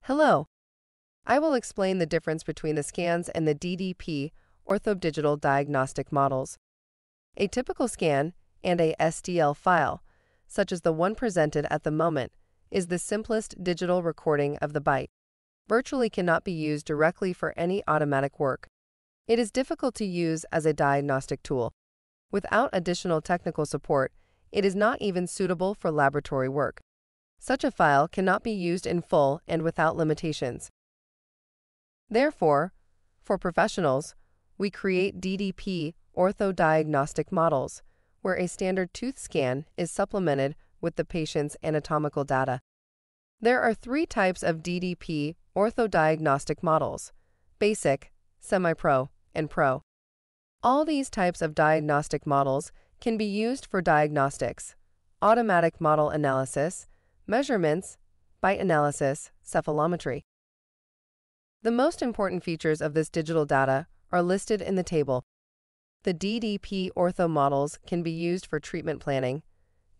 Hello. I will explain the difference between the scans and the DDP-Ortho digital diagnostic models. A typical scan and a STL file, such as the one presented at the moment, is the simplest digital recording of the bite. Virtually cannot be used directly for any automatic work. It is difficult to use as a diagnostic tool. Without additional technical support, it is not even suitable for laboratory work. Such a file cannot be used in full and without limitations. Therefore, for professionals, we create DDP-Ortho diagnostic models, where a standard tooth scan is supplemented with the patient's anatomical data. There are three types of DDP-Ortho diagnostic models: basic, SemiPro, and Pro. All these types of diagnostic models can be used for diagnostics, automatic model analysis, measurements, bite analysis, cephalometry. The most important features of this digital data are listed in the table. The DDP-Ortho models can be used for treatment planning,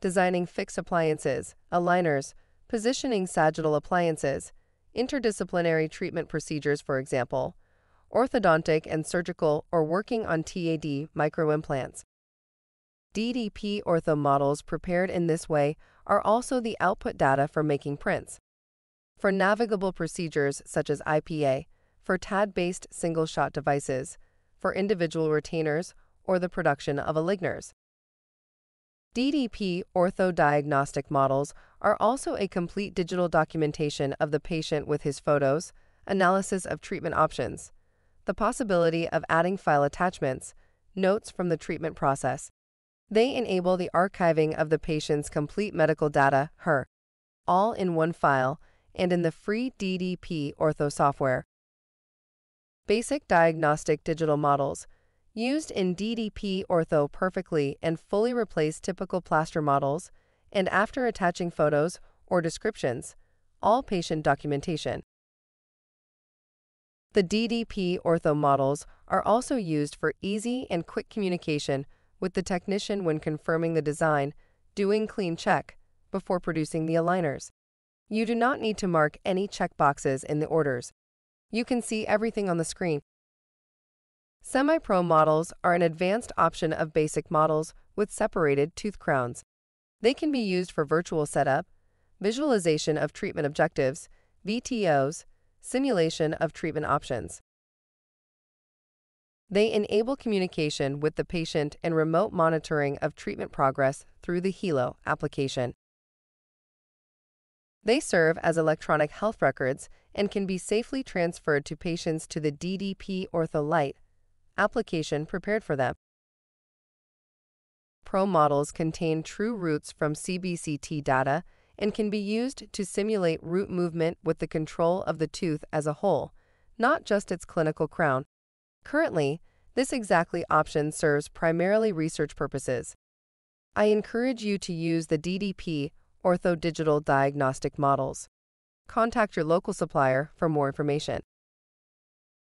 designing fixed appliances, aligners, positioning sagittal appliances, interdisciplinary treatment procedures, for example, orthodontic and surgical, or working on TAD microimplants. DDP-Ortho models prepared in this way are also the output data for making prints. For navigable procedures such as IPA, for TAD-based single-shot devices, for individual retainers, or the production of aligners. DDP-Ortho diagnostic models are also a complete digital documentation of the patient with his photos, analysis of treatment options, the possibility of adding file attachments, notes from the treatment process. They enable the archiving of the patient's complete medical data, all in one file and in the free DDP-Ortho software. Basic diagnostic digital models used in DDP-Ortho perfectly and fully replace typical plaster models, and after attaching photos or descriptions, all patient documentation. The DDP-Ortho models are also used for easy and quick communication with the technician when confirming the design, doing clean check before producing the aligners. You do not need to mark any checkboxes in the orders. You can see everything on the screen. SemiPro models are an advanced option of basic models with separated tooth crowns. They can be used for virtual setup, visualization of treatment objectives, VTOs, simulation of treatment options. They enable communication with the patient and remote monitoring of treatment progress through the Hilo application. They serve as electronic health records and can be safely transferred to patients to the DDP-Ortho Lite application prepared for them. Pro models contain true roots from CBCT data and can be used to simulate root movement with the control of the tooth as a whole, not just its clinical crown. Currently, this exactly option serves primarily research purposes. I encourage you to use the DDP-Ortho digital diagnostic models. Contact your local supplier for more information.